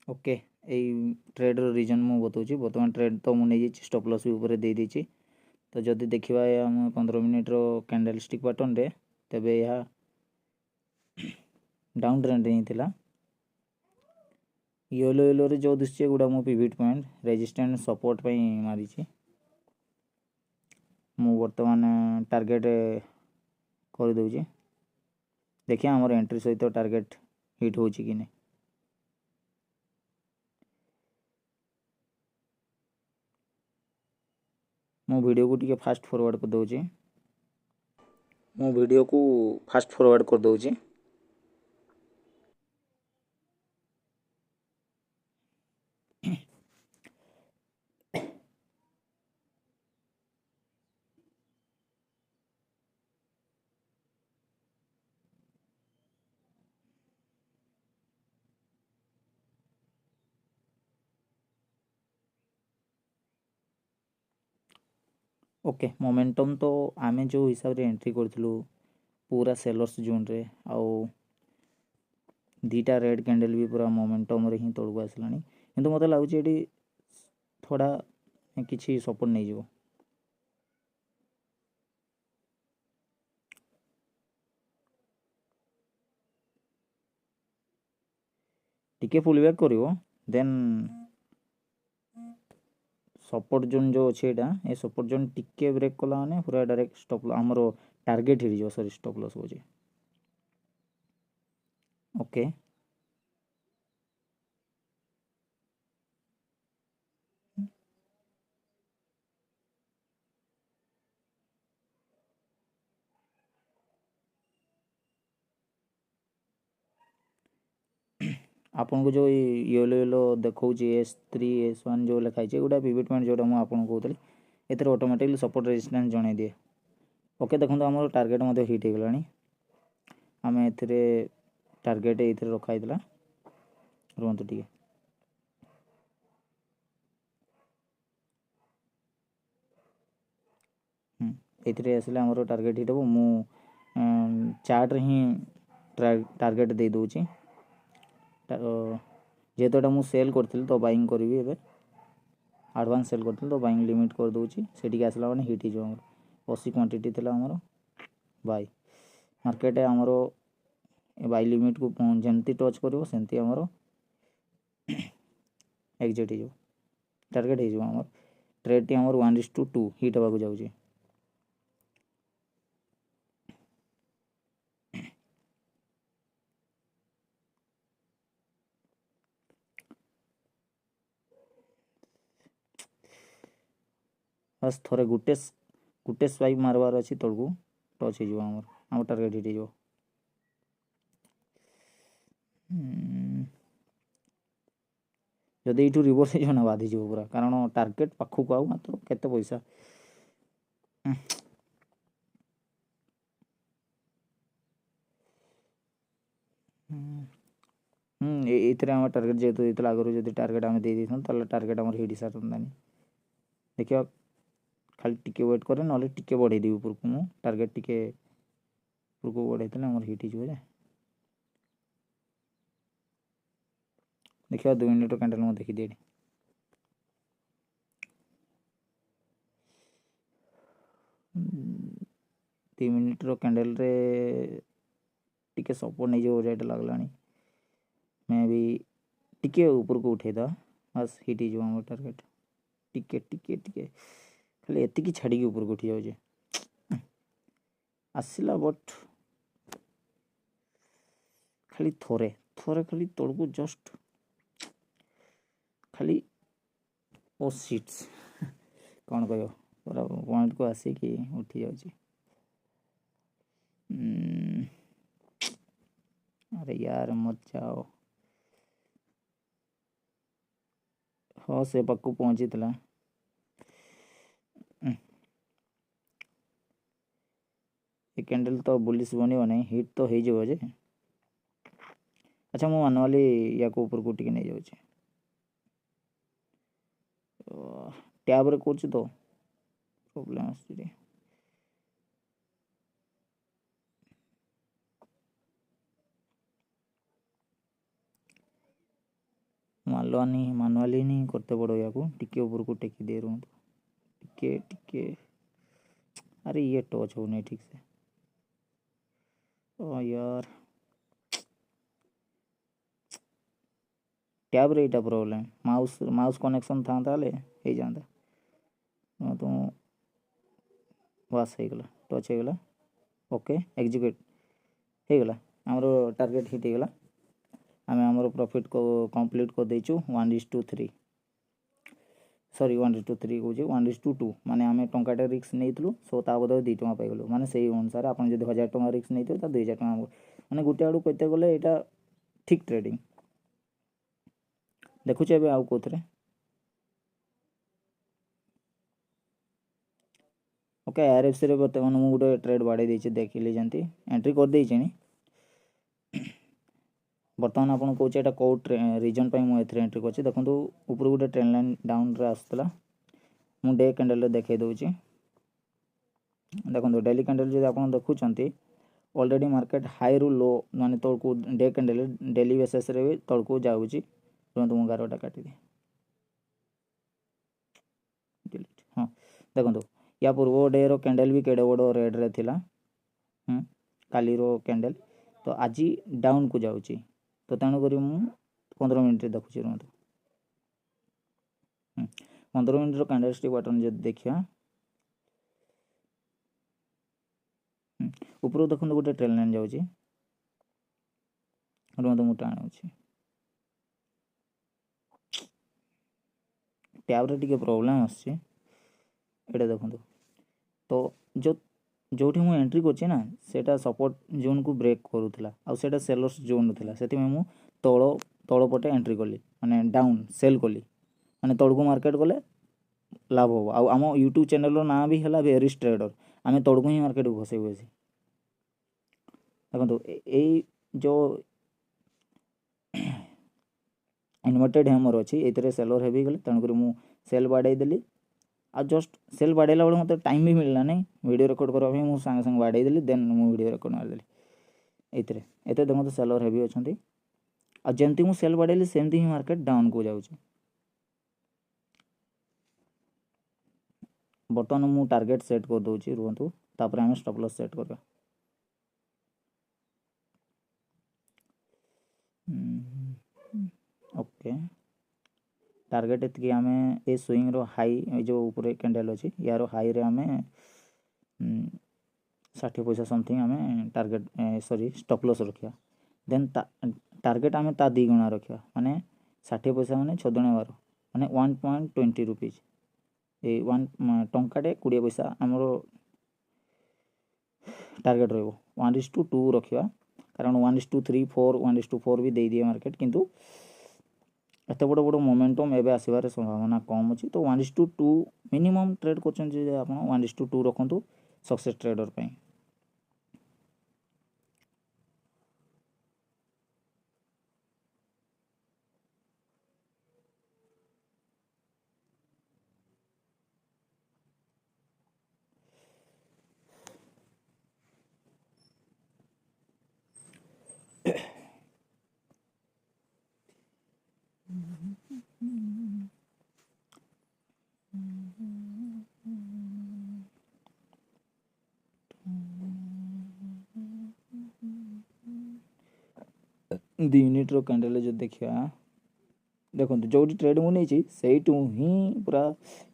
Okay ट्रेड्र region मु बताऊँ बर्तमान ट्रेड तो मुझे स्टॉप लॉस भी ऊपर दे देछि तो जदि देखा आम 15 मिनिट्र कैंडल स्टिक पैटर्न रे तेबे यह डाउन ट्रेंड ही थिला येलो येलो रे जो दिसছে गुडा मो पिवट पॉइंट रेजिस्टेंस सपोर्ट पे मारी मु वर्तमान टार्गेट कर दउछि देखिए हमर एंट्री सहित टार्गेट हिट होछि कि नहीं मो वीडियो को टिके फास्ट फॉरवर्ड कर दउछि मो वीडियो को फास्ट फॉरवर्ड कर दउछि ओके मोमेंटम तो आमे जो हिसाब रे एंट्री करथिलु पूरा सेलर्स जोन रे आउ दीटा रेड कैंडल भी पूरा मोमेंटम रे ही तळକୁ आसलानी किंतु मते लागुची एडी थोड़ा किछि सपोर्ट नहीं जीवो टिके पुल बैक करिवो देन सपोर्ट जोन जो अछि एटा ए सपोर्ट जोन टिके ब्रेक कला माने पूरा डायरेक्ट स्टॉप हमरो टारगेट हिट जो सॉरी स्टॉप लॉस हो जे ओके आपन को जो येलो येलो देखौची S3 S1 जो लिखाई छै गोटा पिवट पॉइंट जोटा मु आपन को कहतली एथरे ऑटोमेटिकली सपोर्ट रेजिस्टेंस जणे दिए ओके देखो हमर टारगेट मते हिट हे गलानी आमे एथरे टारगेट एथरे रखा हितला रुंतु टिके एथरे आसले हमर टारगेट हिट हो मु चार्ट रे ही टारगेट दे दोची जेहेतु एटा मु सेल करथिल तो बाइंग करबी एबे एडवांस सेल करथिल तो बाइंग लिमिट कर दोची सेठी आसला माने हिट जो हमर 80 क्वांटिटी थिला हमर बाय मार्केट हमर बाय लिमिट को जेमती टच करबो सेमती हमर एग्जिट हो टारगेट हो हमर ट्रेड टी हमर 1:2 हिट होबा को जाउची बस थोड़े गुटे स्वाइप मारबार अच्छी तलू टच हो आम टार्गेट हिट हो जदि यू रिवर्स हो बाधिज पूरा कारण टार्गेट पाखक आउ मात्र केते पैसा ये टार्गेट जेहतु आगुरी जब टार्गेट आम दे टार्गेट आम हिट सारतानी देखिए खाली टिके वेट करे ना टिके बढ़े देवी ऊपर को मु टार्गेट टिके ऊपर को बढ़े हिट हो देखिए 2 मिनट कैंडल मैं देखिए 3 मिनट कैंडल रे टिके सपोर्ट नहीं जो रेट लगला मैं भी टिके ऊपर को उठेदा बस हिट हो टार्गेट टिके टिके टिके खाली एति छाड़ी ऊपर को उठी जाऊे आसला बट खाली थोरे थोरे खाली तलू जस्ट खाली ओ सीट्स कौन कह पूरा पॉइंट को आसिक उठी जाऊे अरे यार मत जाओ हाँ से पाक पहुँची ये कैंडल तो बुलिश बनो ना हिट तो हो जे अच्छा मु मानुआली या ऊपर को टिके नहीं जाऊँ टैब रे कर तो प्रोब्लेम आस मानुआली नहीं करते पड़ो या टिके ऊपर को टेकी दे रुहतु टिके टिके अरे ये टच हो नहीं ठीक से ओ यार टैब रे इटा प्रॉब्लम माउस कनेक्शन था ताले हे जांदा तो वास हे गला टच हे गला ओके एग्जीक्यूट हे गला हमरो टारगेट हिट हे गला आम आमर प्रॉफिट को कंप्लीट कर देचु 1:3 सॉरी 1:3 कौच 1:2 माने आम टंकाटे रिस्क नहीं सो ता बदल 2 टଙ୍କା पाइगलु माने से अनुसार आप 1000 टଙ୍କା रिस्क नहीं तो 2000 टଙ୍କା माने गोटे आड़ू कहते गले यहाँ ठीक ट्रेडिंग देखुचे ए आउ कौन ओके आरएफसी रे बर्तमान मुझे गोटे ट्रेड बाड़े देछि देखिले जंती एंट्री कर देछि बर्तमान आपन कौचे एटा कौ रीजन पे मु एथरे एंट्री करछि देखंतु ऊपर गोटे ट्रेंड लाइन डाउन रे आस्तला मु डे कैंडल रे देखाई दउछि देखंतु डेली कैंडल जे आपन देखुचंती ऑलरेडी मार्केट हाई रु लो माने तळकु डे कैंडल डेली बेसिस रे भी तळकु जाउछि तुरंत मु गारोटा काटि दे डिलीट हां देखंतु या पूर्व डे रो कैंडल भी केडे बडो रेड रे थिला काली रो कैंडल तो आज डाउन को जाउछि तो तेणुक मु 15 मिनट देखुची रुहतु 15 मिनट कैंडलस्टिक पैटर्न जो देखिया ऊपर देखो गोटे ट्रेल लाइन जाउची रुहतु मु टाणुची टैब रे टिके प्रॉब्लम आछि एटा देखंतु तो जो जोठी मु एंट्री करछि ना सेटा सपोर्ट जोन को ब्रेक करूथला आ सेटा सेलर्स जोन थिला सेति में मु तळ पटे एंट्री करली माने डाउन सेल करली माने तळको मार्केट गले लाभ हो आ हम YouTube चैनल रो नाम भी हला वेरिस ट्रेडर आमे तळको ही मार्केट को घसे होसी देखंतु ए जो इन्वर्टेड हैमर अछि एतरे सेलर हेबी गले तण करी मु सेल बाडै देली आ जस्ट सेल बाड़ेला बेले मत टाइम भी मिलला नहीं वीडियो रिकॉर्ड करबा मु संग संग बाड़े देली देन मु वीडियो रिकॉर्ड मार देली एतरे एते देखो सेलर हेवी अछंती आ जेंती मु सेल बाड़ेली सेमती ही मार्केट डाउन को जाउची बर्तमान मु टारगेट सेट कर दोची रुहंतु तापर हम स्टॉप लॉस सेट करबा ओके टारगेट एतकी आम ए स्विंग रो हाई जो ऊपर कैंडल अच्छी यार हाई रे आम 60 पैसा समथिंग आम टारगेट सॉरी स्टॉप लॉस रखा देन टारगेट आम ता 2 गुणा रखा माने 60 पैसा माने 6 दुणे 12 माने 1.20 रुपीज ए 1 टंकाटे 20 पैसा आमर टारगेट रहिबो 1:2 रखा कारण 1:3 4 1:4 भी दे दिए मार्केट किंतु एत बड़ बड़ मोमेंटम एवं आसबार संभावना कम अच्छी तो 1:2 मिनिमम ट्रेड कर आप 1:2 रखु सक्सेस ट्रेडर पे दी यूनिट रो कैंडल जो देखिया देखो जो ट्रेड मुझे से पूरा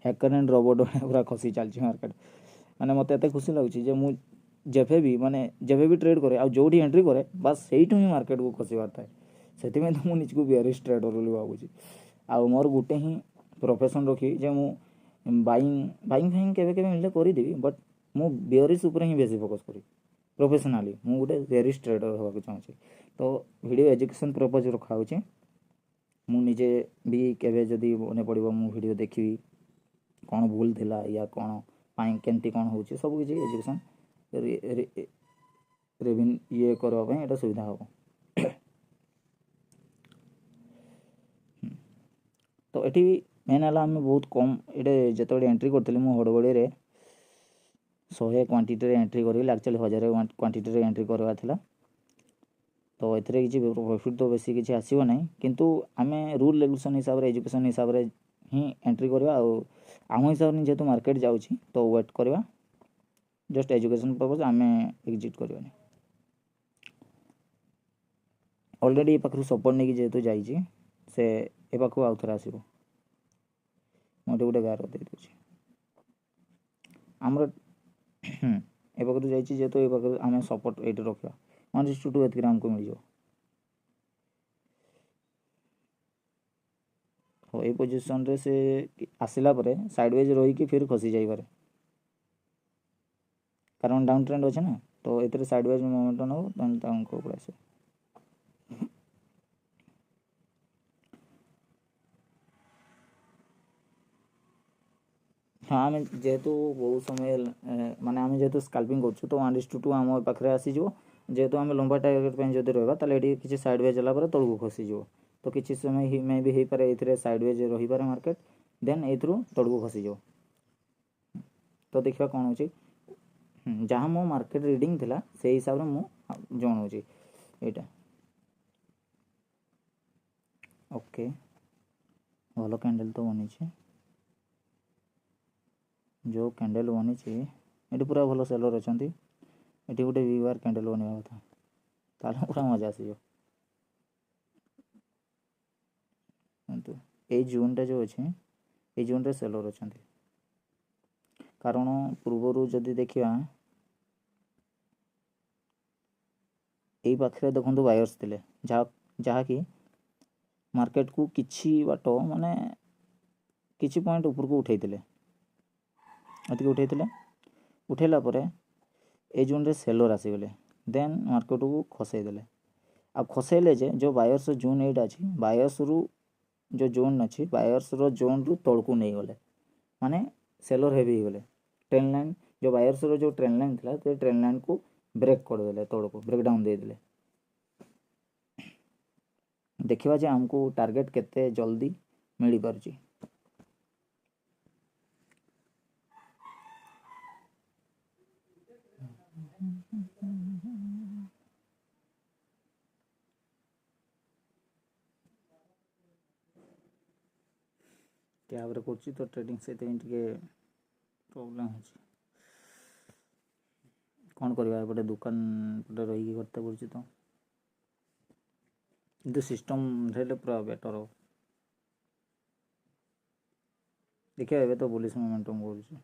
हैकर एंड रोबोट पूरा खसी चलती मार्केट माने मत एत खुशी लगुच जेफे भी माने जेफे भी ट्रेड करे जो एंट्री करे बस से ही मार्केट को खसबार थाए से तो मुझे निजक बेयरिश ट्रेडर बोली भावुँ आ मोर गोटे ही प्रोफेशन रखी जे मु बाइंग फाइंग केवे मिले करदेवी बट मु बेयरिश उपर ही बेसी फोकस करी प्रोफेशनाली मु गोटे बेयरिश ट्रेडर होगा चाहूँगी तो वीडियो एजुकेशन पर्पज रखा मु निजे भी केवे जदि मने पड़ो मु वीडियो देखी कौन भूल थिला या कौन केमती कौन हो सब किसी एजुकेशन रेवेन्यू ये करवाई एटा सुविधा हम तो ये मेन है आम बहुत कम ये जो एंट्री करी हड़बड़ी 100 क्वांटिटी एंट्री करी एक्चुअली 1000 क्वांटिटी एंट्री करवा तो एथिरे किसी प्रॉफिट तो बेसी किसी आसीबो नहीं, किंतु आमे रूल रेगुलेशन हिसाब रे एजुकेशन हिसाब रे ही एंट्री करवा। आम हिसाब से जेहेतु मार्केट जाऊँगी तो वेट करवा, जस्ट एजुकेशन पर्पज आम एग्जिट करवानी। ऑलरेडी ए पाखु सपोर्ट नहीं जेहेतु जाइए से ए पाखु आउ थे आसो मुझे गोटे गार दे दूसरी आमर ए पाखु जाइए जेहेतु ए पाखु आम सपोर्ट ये रखा 1:2 एत आमको मिल जाओ। तो ये पोजिशन रे से आसला साइडवेज रही फिर खसी जाइए, कारण डाउन ट्रेंड अच्छे ना, तो ये साइडवेज मोमेंट नौ ऊपर आस। हाँ आम जेहेतु बहुत समय माने आम जेहेतु स्काल्पिंग कर तो 1:2 आम पाखे आसीज, जेहेतु आम लंबा टार्गेट जब रहा ये किसी साइडवेज है तौक खसीज, तो किसी समय मे भी हो पाए ये साइडवेज रही पारे मार्केट, देन ये तौक खसीज। तो देखा कौन हो जहाँ मो मार्केट रीडिंग थिला से हिसाब से मुझे जनाऊँगी यहाँ। ओके भल कैंडल तो बनी जो कैंडल बनी ये पूरा भल सेलर अच्छा, ये गोटे वीआर कैंडल बनवा कथा ताल पूरा मजा आसीज। ये जोनटा जो अच्छे ये जोन सेलर अच्छा, कारण पूर्वर जदि देखा यही पाखे देखो बायर्स थे जहाँकि मार्केट को किछि बाट माने किछि पॉइंट ऊपर को उठे उठेला परे ए जोन रे सेलर आसीगले, देन मार्केट को खसईदे आ खसैले जो बायर्स जोन एटा अच्छी बायर्स रु जो जोन अच्छी बायर्स रो जोन रु तल को नहीं गले माने सेलर हेवी गले। ट्रेंड लाइन जो बायर्स रो जो ट्रेंड लाइन था तो ट्रेंड लाइन को ब्रेक करदे तल को ब्रेक डाउन देदेले। देखा जे आमको टार्गेट केते जल्दी मिल पार्ची। टैब रे करछि तो ट्रेडिंग से टिके प्रॉब्लम हो कौन करवा एपटे दुकान पटे रही करते पड़े तो किंतु सिस्टम रहे पूरा बेटर हो। देखिए एबे तो बुलिश मोमेंटम कर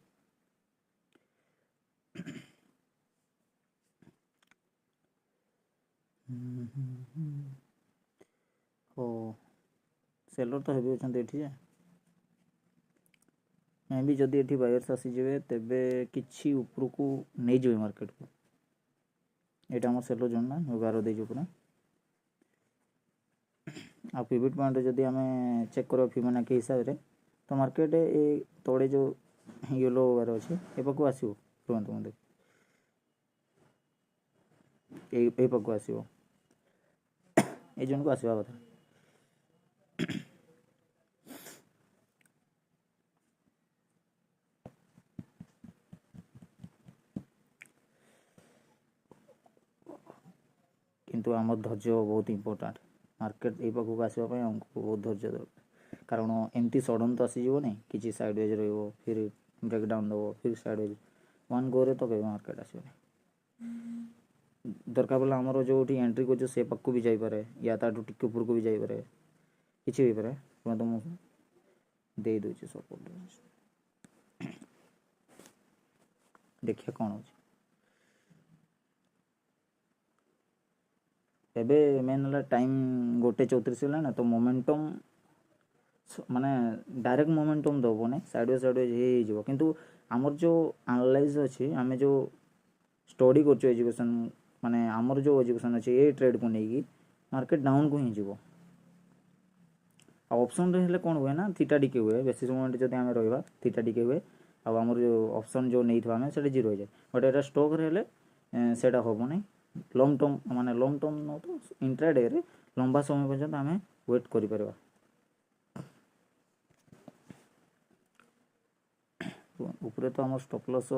ओ सेलर तो हेवी अच्छा ये मे भी जदि ये बायर्स आसीजे तेबे किछि ऊपर को नहीं जाए मार्केट को। यहाँ आम सेलर जोन ना गार दे पूरा आ पिवट पॉइंट जदि आम चेक कर फिबोनाची हिसाब से तो मार्केट ए तोड़े जो येलो गार अच्छे ए पाक आसो रुहतु मुझे ये पाक आसो ये जोन को आसवा कथा। किंतु आम धैर्य बहुत इंपोर्टाट मार्केट ये पाखक आसवाई आमको बहुत धैर्य दरकार, कारण एमती सडन तो आसीज नहीं किसी साइडवेज रो फिर ब्रेकडाउन दब फिर साइडवेज वन गो रे तो कहीं मार्केट आसो दरकार बोला आमर जो एंट्री कर से पाक भी जापे या ताठू टिके ऊपर को भी जापे किसी भी पारे तो मुझे दे दूचे सपोर्ट। देखिए कौन हो एबे मेन है टाइम 1:34 है ना, तो मोमेंटम माने डायरेक्ट मोमेंटम दब ना साइडवेज हो किंतु आमर जो एनालाइज अच्छी आम जो स्टडी कर एजुकेशन माने आमर जो एजुकेशन अच्छे ये ट्रेड को लेकिन मार्केट डाउन को ही जीव ऑप्शन रे कौन हुए ना थीटा डिके हुए बेसिस मोमेंट जब आम रहा थीटा डिके हुए आमर जो ऑप्शन जो नहीं था से जीरो हो जाए बट यहाँ स्टॉक रे से हम ना लंग टर्म माने लंग टर्म न तो इंट्राडे रे लंबा समय पर्यंत आम वेट कर ऊपर तो आम स्टॉप लॉस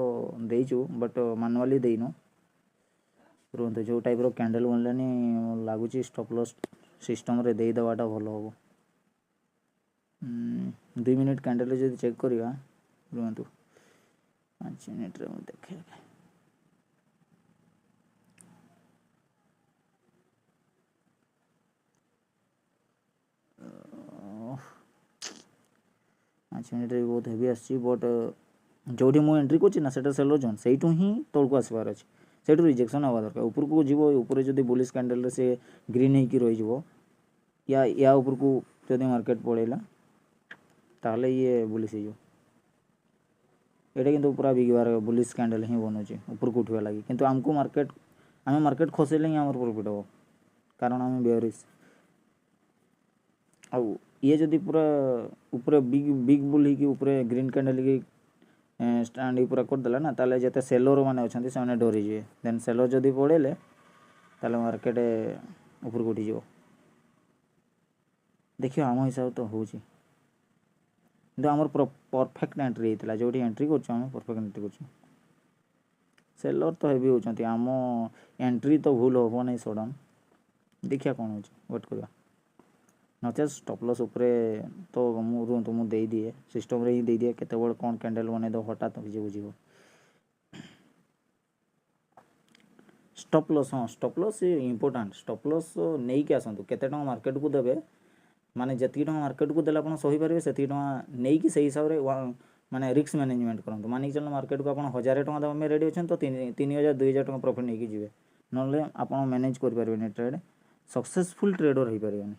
देचु बट मैनुअली देनु रुहतु जो टाइप कैंडल बनलानी लगुच स्टॉप लॉस सिस्टम रे दे देवाटा भल हम 2 मिनट कैंडल जो चेक करवा रुहतु 5 मिनट रे देखे पाँच मिनट बहुत हेवी आसी बट जो मुझे एंट्री करना सेलर जोन से ही तौक आसबार अच्छे से रिजेक्शन हवा दरकार उपरको जीव ऊपर जब बुलिश कैंडल से ग्रीन होकर रही या उपरको जब मार्केट पड़ेगा ताहले ये बुलिश हो कि पूरा बिगवार बुलिश कैंडल ही बनूचे ऊपर को उठवा लगी किंतु आमको मार्केट आम मार्केट खसेले ही आम प्रॉफिट हम कारण आम बेयरिश आउ ये जदि पूरा ऊपर बिग बिग बुल हो ऊपर ग्रीन कैंडल की स्टाण्ड पूरा करदेला ना ताले जिते सेलर मैंने अच्छा से डरीजे देन सेलर जदि पड़ेले ताले मार्केट ऊपर को उठीज देखिए आम हिसाब तो हो आमर परफेक्ट एंट्री होता जो एंट्री करें परफेक्ट एंट्री कर सेलर तो हेवी होती आम एंट्री तो भूल हम नहीं सडन देखिए कौन हो वेट करवा नचे स्टॉप लॉस उपरे तो रुहतु मुझे दे दिए सिस्टम रे ही दे दिए केते बड़ कौन कैंडल बने दो हठात किसी बुझे स्टॉप लॉस हाँ stop loss important stop loss नहीं कि आसतु केते टका मार्केट को देबे माने जति टका मार्केट को देला आपण सही पारे सेति टका नहीं कि सही हिसाब रे माने रिस्क मैनेजमेंट करंतु मानिक चल मार्केट को आपण 1000 टका देबे में रेडी अछन तो 3000 2000 टका प्रॉफिट नहीं कि जिवे नले आपण मैनेज कर पारबे ट्रेड सक्सेसफुल ट्रेडर हो पारबे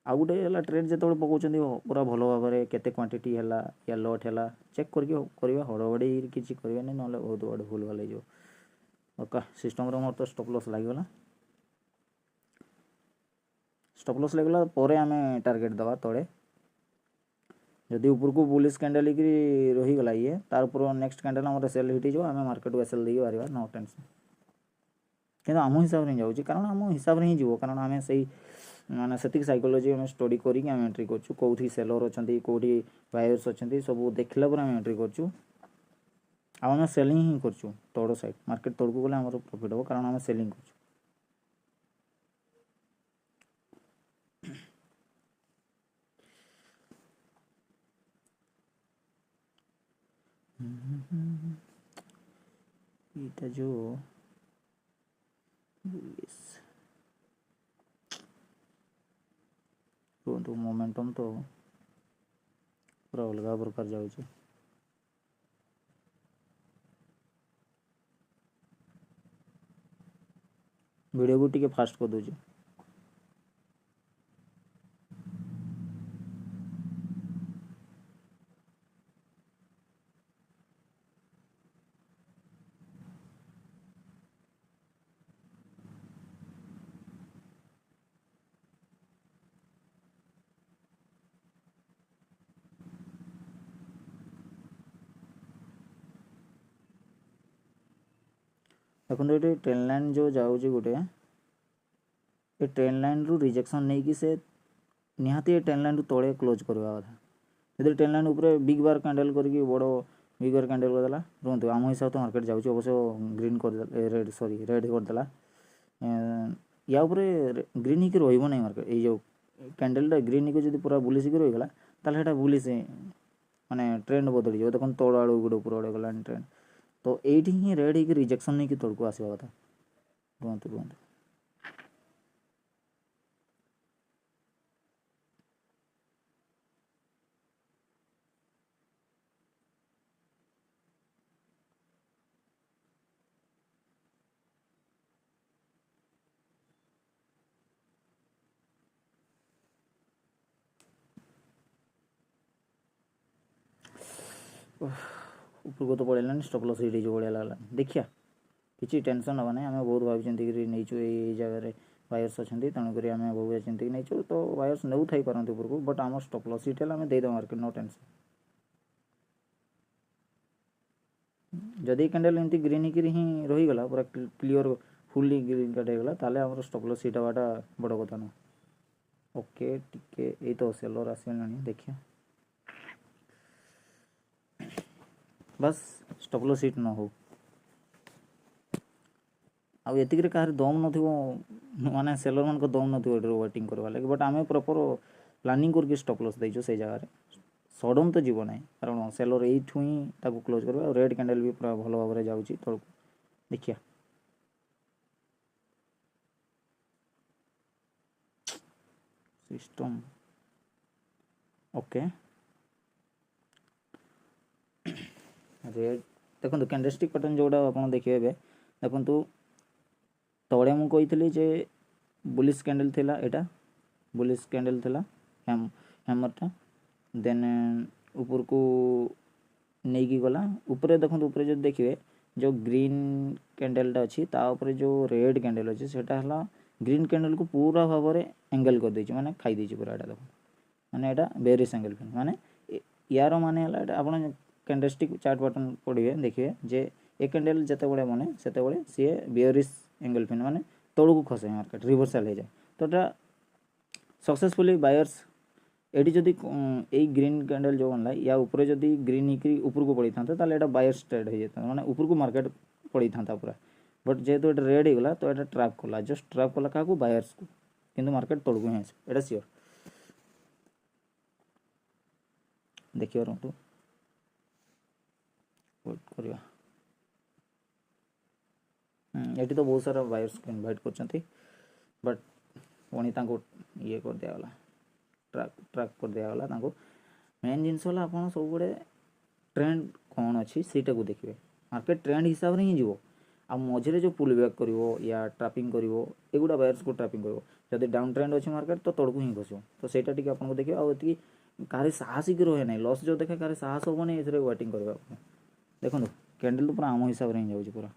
आउ गोटे ट्रेड जो पकाउछन्ती पूरा भल भाव में केते क्वांटिटी है या लट है चेक करके हड़बड़ी किसी करवानी ना बहुत बड़े भूल भाल हो ओके सिस्टम मोर तो स्टॉप लॉस लगेगा स्टॉप लॉस लगला पर आम टार्गेट दवा तले जदि ऊपर को बुलिश कैंडल रहीगला ये तार ऊपर नेक्स्ट कैंडल आम सेल हिट हो आम मार्केट को एसएल देकी बाहर नो टेंशन किंतु आम हिसाब से जाऊँगी कारण आम हिसाब से ही जीव कारण आम से माने से साइकोलॉजी आम स्टडी करेंगे आम एंट्री करछु कौटी सेलर अच्छा कौटी बायर्स अच्छा सब देखला पर आम एंट्री करछु आम सेलिंग ही करछु तोड़ साइड मार्केट तौक गले आम प्रॉफिट हम कारण आम सेलिंग करछु ये जो रुहतु मोमेंटम तो पूरा अलग प्रकार जाऊँगी वीडियो को टिके फास्ट कर दूँ देखो ये ट्रेन लाइन जो जाऊँगी गोटे ये ट्रेन लाइन रु रिजेक्शन नहीं कि से निहाती ये ट्रेन लाइन रु तले क्लोज करवा कथा यदि ट्रेन लाइन ऊपर बिग बार कैंडल करके बड़ बिग बार कैंडल करदेला रुहतु आम हिसाब तो मार्केट जाऊँगी अवश्य ग्रीन कर रेड सॉरी रेड करदेला या ग्रीन ही रही नहीं मार्केट ये जो कैंडल ग्रीन ही जो पूरा बुलिश रहीगला ताल बुलिश माने ट्रेंड बदली जाए देखो तल आड़ गोटे ऊपर आड़े गलानी ट्रेंड तो ये ही रेड ही रिजेक्शन नहीं कि तौक आसवा कथा रुहतु रुहतु ऊपर को तो पड़ेगा स्टॉप लॉस हिट जो बढ़िया लगला देखिया किसी टेंशन हवा नहीं आम बहुत भावी चिंतिक नहींचु ये जगह वायर्स अच्छा तेणुक आम बहुत चिंतिक नहीं तो वायर्स नौ थी पारती ऊपर को बट आम स्टॉप लॉस हिट है आम देदेव मार्केट नो टेंशन जदि कैंडल एमती ग्रीन ही रहीगला पूरा क्लीयर फुल्ली ग्रीन कार्ड होगा ताले आम स्टॉप लॉस हिट हवाटा बड़ कथा ना ओके टिके ये तो सेलर आसला देखिए बस स्टॉप लॉस हिट न हो ଆଉ ଏତିକିରେ କାହାର ଦମ୍ ନଥିବ, ମାନେ ସେଲର ମାନଙ୍କ ଦମ୍ ନଥିବ ଏଠି ୱେଟିଂ କରିବା ଲାଗି। ବଟ୍ ଆମେ ପ୍ରପର ପ୍ଲାନିଂ କରିକି ଷ୍ଟପ୍ ଲସ୍ ଦେଇଛୁ ସେଇ ଜାଗାରେ। ସଡ଼ନ୍ ତ ଯିବ ନାହିଁ, କାରଣ ସେଲର ଏଇଠୁ ହିଁ ତାକୁ କ୍ଲୋଜ୍ କରିବ। ଆଉ ରେଡ୍ କ୍ୟାଣ୍ଡେଲ୍ ବି ପୁରା ଭଲ ଭାବରେ ଯାଉଛି ତଳକୁ। ଦେଖିବା ସିଷ୍ଟମ୍ ଓକେ। ରେଡ୍ ଦେଖନ୍ତୁ କ୍ୟାଣ୍ଡେଲଷ୍ଟିକ୍ ପ୍ୟାଟର୍ନ ଯେଉଁଟା ଆପଣ ଦେଖିବେ ଏବେ ଦେଖନ୍ତୁ, ତଳେ ମୁଁ କହିଥିଲି ଯେ ବୁଲିସ୍ କ୍ୟାଣ୍ଡେଲ୍ ଥିଲା, ଏଇଟା ବୁଲିସ୍ କ୍ୟାଣ୍ଡେଲ୍ ଥିଲା ହ୍ୟାମରଟା। ଦେନ୍ ଉପରକୁ ନେଇକି ଗଲା ଉପରେ। ଦେଖନ୍ତୁ ଉପରେ ଯଦି ଦେଖିବେ ଯେଉଁ ଗ୍ରୀନ୍ କ୍ୟାଣ୍ଡେଲ୍ଟା ଅଛି ତା ଉପରେ ଯେଉଁ ରେଡ୍ କ୍ୟାଣ୍ଡେଲ୍ ଅଛି ସେଇଟା ହେଲା ଗ୍ରୀନ୍ କ୍ୟାଣ୍ଡେଲ୍କୁ ପୁରା ଭାବରେ ଏଙ୍ଗେଲ୍ କରିଦେଇଛି, ମାନେ ଖାଇଦେଇଛି ପୁରା। ଏଇଟା ଦେଖନ୍ତୁ ମାନେ ଏଇଟା ବେରିସ୍ ଏଙ୍ଗେଲ୍ ଫ୍ୟାନ୍, ମାନେ ୟାର ମାନେ ହେଲା ଏଇଟା ଆପଣ କ୍ୟାଣ୍ଡେଲଷ୍ଟିକ୍ ଚାର୍ଟ ପ୍ୟାଟର୍ନ ପଢ଼ିବେ ଦେଖିବେ ଯେ ଏ କ୍ୟାଣ୍ଡେଲ୍ ଯେତେବେଳେ ବନେ ସେତେବେଳେ ସିଏ ବେରିସ୍ ଏଙ୍ଗେଲ୍ ଫ୍ୟାନ୍, ମାନେ ତଳକୁ ଖସେ ମାର୍କେଟ, ରିଭର୍ସାଲ୍ ହେଇଯାଏ। ତ ଏଇଟା सक्सेसफुली बायर्स एटी जदि यही ग्रीन कैंडल जो बनला या ऊपर जदि ग्रीन ही ऊपर को पड़ी था एटा बायर्स ट्रेड हो जाता माने ऊपर को मार्केट पड़ी था पूरा। बट जेहेतु ये रेड होगला तो ये ट्रैप कला, जस्ट ट्रैप कला क्या बायर्स को, किंतु मार्केट तौक ही आसा सियोर। देखिए रुहतु वेट करवा। ये तो बहुत सारा बायर्स को इनवाइट कर बट पुणी ये कर दिगला ट्रैक कर दिगला। मेन जिनस आप सब ट्रेंड कौन अच्छी सीटा को देखिए, मार्केट ट्रेंड हिसाब से ही जीव। आ मझे जो पुल बैक कर या ट्रापिंग करुड़ा बायर्स को ट्रापिंग कर, जब डाउन ट्रेंड अच्छे मार्केट तो तौक ही खस, तो सहीटा टी आपको देखिए। आती कहीं साहसिक रहे ना लस जो देखे कहीं साहस हेनी ये वेटिंग करवा। देखो कैंडल तो पूरा आम हिसाब से ही जाऊँगी पूरा।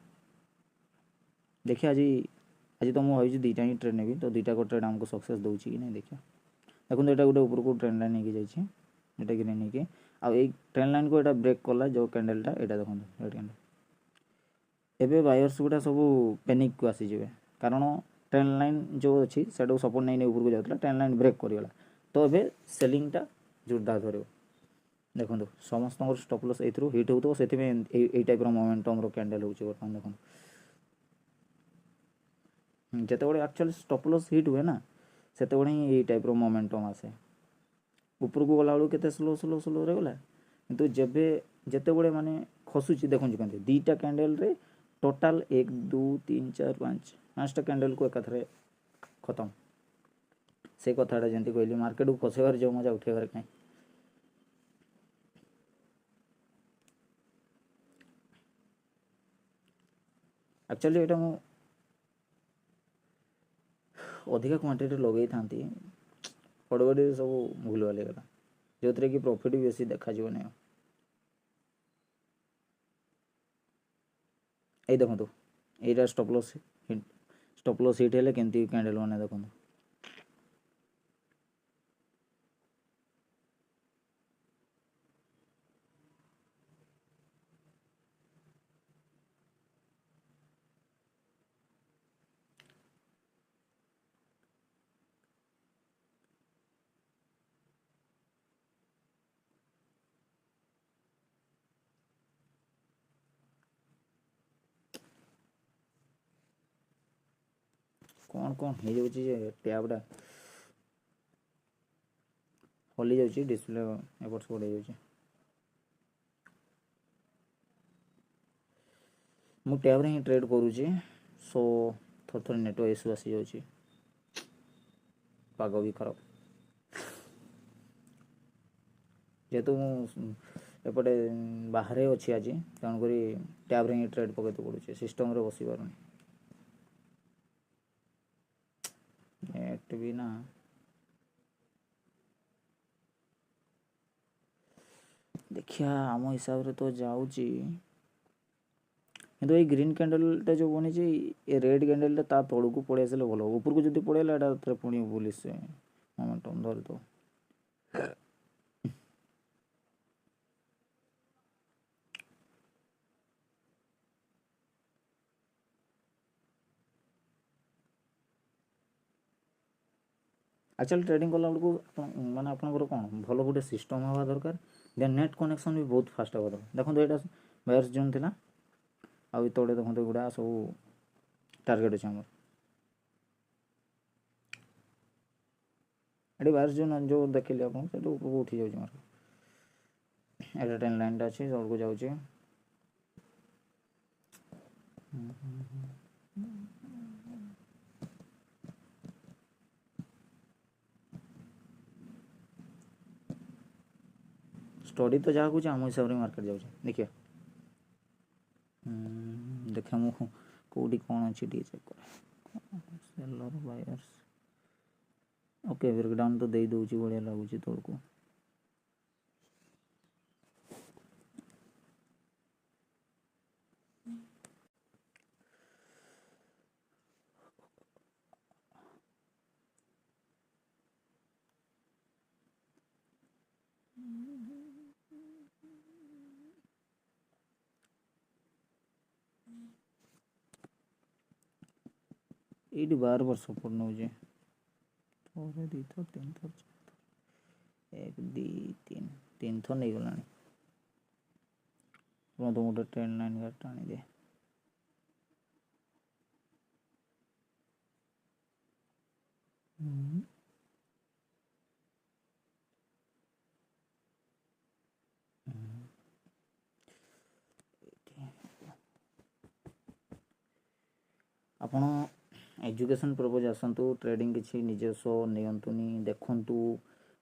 देखिए आज आज तो मुझे दुईटा ही ट्रेड नेबी, तो दुईटा को ट्रेड आमको सक्सेस दूसरी कि नहीं देखिए। देखो यहाँ गोटे ऊपर को ट्रेंड लाइन नहीं जाइए, यहाँ ग्रीन होगी आउ ट्रेंड लाइन को यहाँ ब्रेक कला जो कैंडलटा यहाँ देखो रेड कैंडल। एबे बायर्स गुड़ा सब पैनिक को आसीजे, कारण ट्रेंड लाइन जो अच्छी से सपोर्ट नहीं ऊपर को जाता, ट्रेंड लाइन ब्रेक करगला तो ये सेलिंगटा जोरदार धर। देखो समस्त स्टॉप लॉस एथरू हिट हो से टाइप मोमेंटम कैंडल हो बर्तमान। देखो जिते एक्चुअली स्टॉप लॉस हिट हुए ना से ही टाइप मोमेंटम आसे। ऊपर को गला के स्लो स्लो स्लो रे गला, किंतु जेबे जिते बड़े माने खसुची देखो कहते दीटा कैंडल रे टोटाल 1 2 3 4 5 5टा कैंडल को एकाथरे खत्म। से कथाटा जमी कहली मार्केट को खसेबार जो मजा उठेबार कहीं। एक्चुअली ये मु अधिका क्वांटिटी लगे था पड़े सब भूल भाल गला, जो कि प्रॉफिट भी बेसी देखा नहीं। ये देखो यहाँ स्टॉप लॉस हिट है केमती कैंडल मैंने देखो। कौन कौन हो जाए टैबटा हली जाऊँगी, डिस्प्ले एपट सेपट हो जाए। मु टैब ही ट्रेड करुँची, सो थोड़े थोड़े नेटवर्क इश्यू आसी जाऊँगी, पाग भी खराब जेहेतु एपटे बाहर अच्छी आज तेणुक टैब ही ट्रेड पकड़ पड़े सिस्टम रे बस पार नेट भी ना। देखिया आम हिसाब रे तो जाऊँगी, किंतु ये ग्रीन कैंडलटा जो बनी ये रेड कैंडलटा ता तौक को पड़े आसे भल, ऊपर को जब पड़ेगा यहाँ पुणी बुलिश मोमेंटम धर तो। एक्चुअली ट्रेडिंग कला बेलू माने आपंकर कौन भल गोटे सिस्टम हवा दरकार, देन नेट कनेक्शन भी बहुत फास्ट हवा दरकार। देखो यहाँ बायर्स जोन थी आउ तले देखो गुड़ा सब टार्गेट अच्छे आम ये बायर्स जो देखिए आप उठी जाऊँ मार्केट एटा ट्रेंड लाइनटा अच्छे तौक जाऊँगी स्टडी तो जहाँ कहे आम हिसाब से मार्केट जाऊँ देखिए देखा मुझे कौटी कौन अच्छी टी चेक कर सेलर बायर्स ओके ब्रेकडाउन तो दे दूँ बढ़िया लगुच तौक ये बार बार सपोर्ट नौ थोड़े दी थर तीन थर एक दी तीन थर नहीं गला तो गोटे ट्रेंड लाइन गार्ड टाणी दे आपण एजुकेशन पर्पज आसतु ट्रेडिंग किसी निजस्व नियंतुनी देखंतु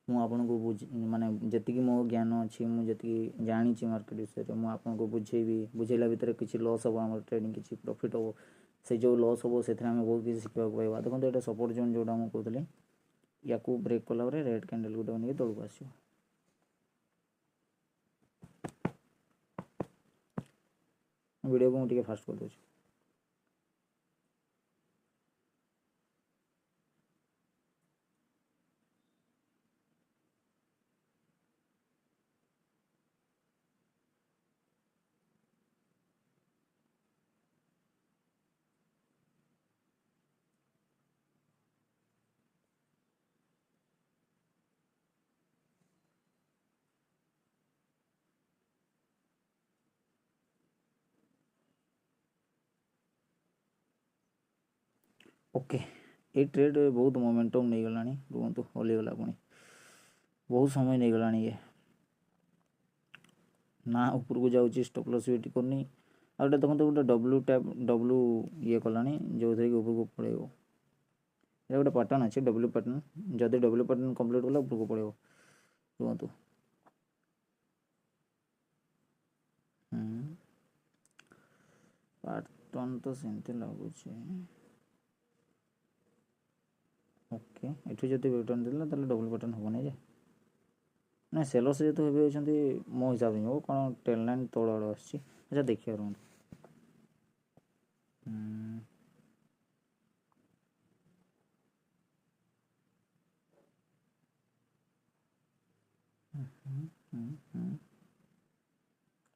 मु आपन को माने जति मो ज्ञान अच्छी मुझे जानी मार्केट विषय में आपन को बुझेबी बुझेला भितर किसी लॉस हम आम ट्रेडिंग किसी प्रॉफिट हम से जो लॉस हम से बहुत किसी शिखा पाइबा देखो ये सपोर्ट जोन जोटा मुझे कहली या ब्रेक कला रेड कैंडल गोटे बन तौक आस वीडियो को मुझे फास्ट कर दूँ ओके ये ट्रेड बहुत मोमेंटम नहीं गला रुहतु हलीगला पुणी बहुत समय नहीं गला ये ना ऊपर को जाऊँगी स्टॉप लॉस भी करनी आगे देखो गोटे डब्ल्यू टैप डब्ल्यू ये कला जो थे कि ऊपर को पड़ेगा ये गोटे पैटर्न अच्छे डब्ल्यू पैटर्न जदि डब्ल्यू पैटर्न कंप्लीट कला ऊपर को पड़ेगा रुहतु पैटर्न तो सेमती लगुच ओके ये जब पैटर्न देला डबल पैटर्न हम नहीं ना सेलर्स जेहतु होती मो हिसाब से हो कौन ट्रेंड लाइन तौड़ आड़ अच्छा देखिए रुहतु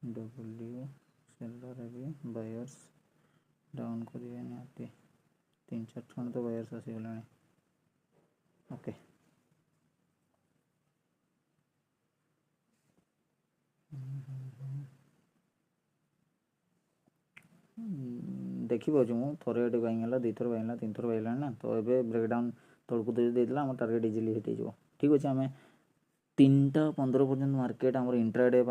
डब्ल्यू सेलर भी बायर्स डाउन करेंगे निहाती 3-4 ठन तो बायर्स आसीगला ओके देखी पाऊँ मुझे थोड़े ये बाइंगला 2 थर बाइंगला 3 थर बाइला ना तो ये ब्रेकडाउन तौक देदेला आम टार्गेट इजिली हिट हो ठीक अच्छे आम 3टा 15 पर्यटन मार्केट आम इंट्राडे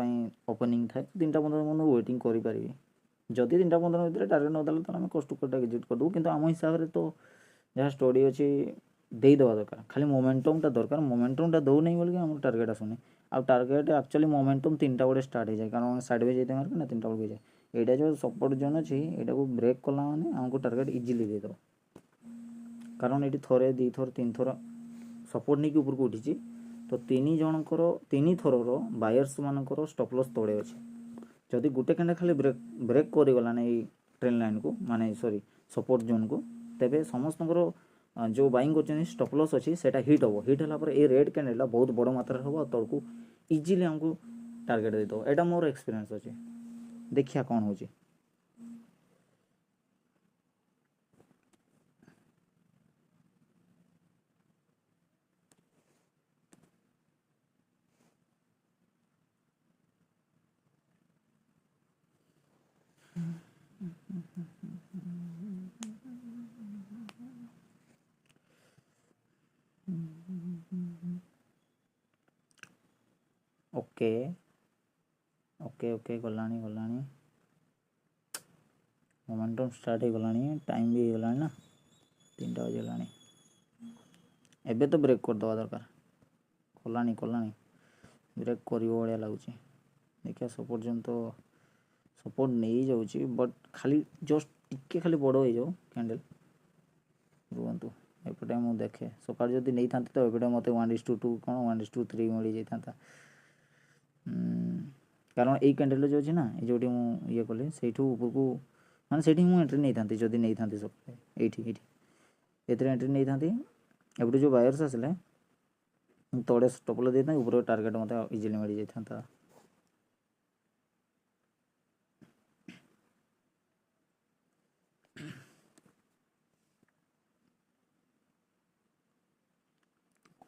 ओपनिंग थाए 3टा 15 मैं वेटिंग करें जदि 3टा 15 भितर टार्गेट नदेला तो आम कस्ट टू कट एग्जिट करदे कि आम हिसाब से तो जहाँ स्टडी अच्छी देदेवा दरकार खाली मोमेंटमटा दरकार मोमेंटमटा दौनी बोलिक आम टार्गेट आसुनी आ टार्गेट एक्चुअली मोमेंटम 3टा बड़े स्टार्ट हो जाए कारण साइड वाइज जाए मार्केट ना 3टा बड़े जाए यहाँ जो सपोर्ट जोन अच्छी यहाँ को ब्रेक कला मैंने आमको टार्गेट इजिली देदेव कारण ये थे 2 थर 3 थर सपोर्ट नहीं ऊपर को उठी तो 3 जनकर 3 थर बायर्स मानकर स्टॉप लॉस तले अच्छे जदि गोटे कैंडल खाली ब्रेक करगला ना ट्रेंड लाइन को माने सॉरी सपोर्ट जोन को तेबे समस्त जो बाइंग कर स्टॉप लॉस अच्छी से हिट हम हिट है ये रेड कैंडल बहुत बड़ मात्रा हम तौक इजिली आमको टार्गेट देदेव यहाँ मोर एक्सपीरियंस अच्छे देखिया कौन हो ओके ओके ओके गलानी गलानी मोमेंटम स्टार्ट हो गलानी टाइम भी हो गलानी ना 3टा बजगलानी एबे तो ब्रेक कर दवा दरकार कलानी कलानी ब्रेक करियो भलिया लाଗୁଛି देखिया सपर्यंत सपोर्ट नहीं जाऊँगी बट खाली जस्ट टिके खाली बड़ हो जाओ कैंडल रुहतु एपटे मुझे देखे सकाल जब नहीं था तो एपटे मत 1:2 कौन 1:3 मिल जाता कारण यही कैंडल जो अच्छी ना ये जोटी मुझे कली से उपरकू माने से एंट्री नहीं था जदि नहीं था सब ये एंट्री नहीं था एपटे जो बायर्स आसले तड़े स्टॉप देता ऊपर टार्गेट मत इजिली मिल जाता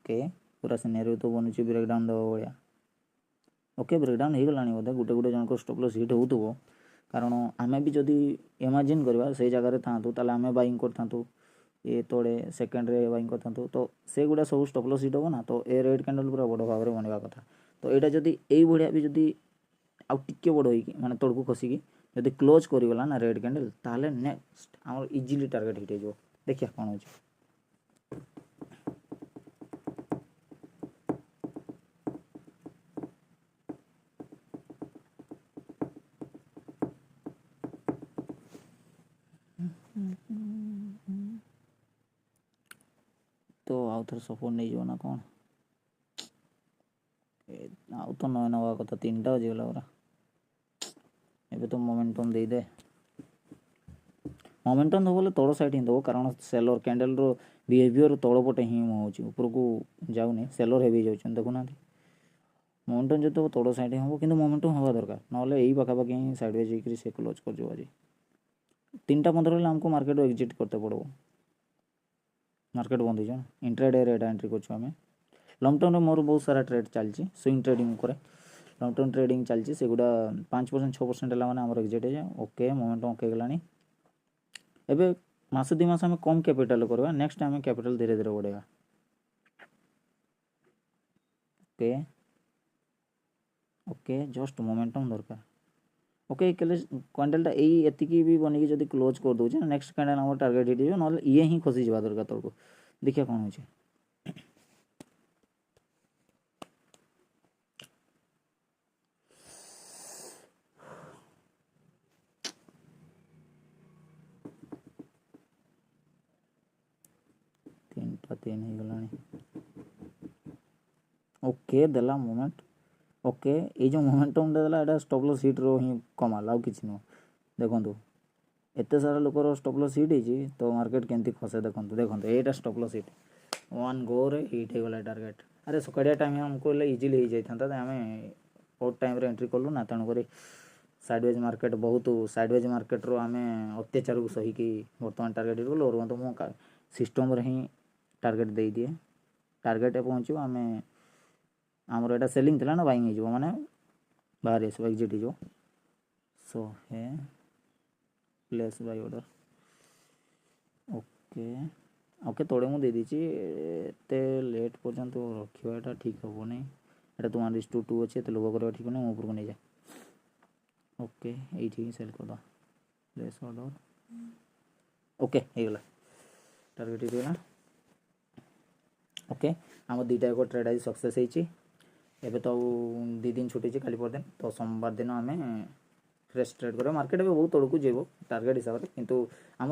ओके पूरा सिनेरियो तो बनूँ ब्रेकडाउन देवा भाया ओके ब्रेकडाउन हो गलानी बोधे गोटे गोटे जनक स्टॉप लॉस हिट होउथबो कारण आमे भी जदि इमेजिन करबा से जगह थांतु ताले आमे बाइंग करथांतु ये तोड़े सेकेंड रे बाइंग करथांतु तो से गुडा सब स्टॉप लॉस हिट हो ना तो ए रेड कैंडल पूरा बड़ भाव में बनवा कथा तो एटा जदि एई भड़िया भी जदि आउ टिके बड़ होई माने तोड़कू खसिकी जदि क्लोज करिगला ना रेड कैंडल ताले नेक्स्ट हमर इजीली टारगेट हिट हो देखिया कोन होची 4 नहीं जो ना कौन आउ तो नए नवा कथा 3टा बजगला पूरा एबे तो मोमेंटम दे दे मोमेंटम दबले तଳ साइड ही दबो कारण सेलर कैंडल रो बिहेवियर तଳ पटे ही होची ऊपर को जाउनी सेलर हेवी जाउछन देखु ना मोमेंटम जो तो तଳ साइड हम किंतु मोमेंटम हवा दरकार नले एई पाखा पाखी साइड वे जेकरी से क्लोज कर जो आज 3टा 15 ले हमको मार्केट एग्जिट करते पड़ो मार्केट बंद हो इंट्राडे रे एंट्री कर आम लंग टर्म मोर बहुत सारा ट्रेड चलती स्विंग ट्रेडिंग करे लंग टर्म ट्रेडिंग चलती से गुड़ा 5% 6% है मैंने एग्जिट है ओके मोमेंटम ओके गलानी एबे मास 2 मास आम कम कैपिटल करवा नेक्स्ट टाइम कैपिटल धीरे धीरे बढ़ेगा ओके ओके जस्ट मोमेंटम दरकार ओके कैंडलटा यही भी बनिकी जब क्लोज कर दूचे नेक्स्ट कैंडल आम टार्गेट हिट हो ना ये ही खसी जा दरकार तौक देखिए कौन हो तीन ही गलानी ओके देला मोमेंट ओके ये जो मोमेंटम देला एटा स्टॉप लॉस हिट रो ही कमाल आउ किछि नो देखंतु एते सारा लोकर स्टॉप लॉस हिट हिची तो मार्केट केंती खसे देखंतु देखंतु एटा स्टॉप लॉस हिट 1 गो रे हिट हे गला टारगेट अरे सकाडिया टाइम हमको ले इजीली हो जाइथांता हमें बहुत टाइम रे एंट्री करलु ना तण करी साइडवेज मार्केट बहुत साइडवेज मार्केट रो हमें अत्याचार को सही कि वर्तमान टारगेट हिट गलो और तो मो सिस्टम रे ही टारगेट दे दिए टारगेट पहुँचो हमें आमर एटा सेलिंग थिला ना बाइंग हो माने बाहर आसो एग्जिट हो सो है place by order okay okay तोड़े मुझे देदी एते लेट पर्यंत रखा ठीक हम नहीं एटा तो 1:2 अच्छे तो लोग कर ठीक नहीं ऊपर को नहीं जाए ओके ये सेल कर दो प्लेस ऑर्डर ओके होगा टारगेट हिट ओके आम 2टा एक ट्रेड आज सक्सेस होती एबे तो 2 दिन छुट्टी खाली पर दिन तो सोमवार दिन आम फ्रेश ट्रेड कर मार्केट बहुत तौक जीव टार्गेट हिसाब से किंतु आम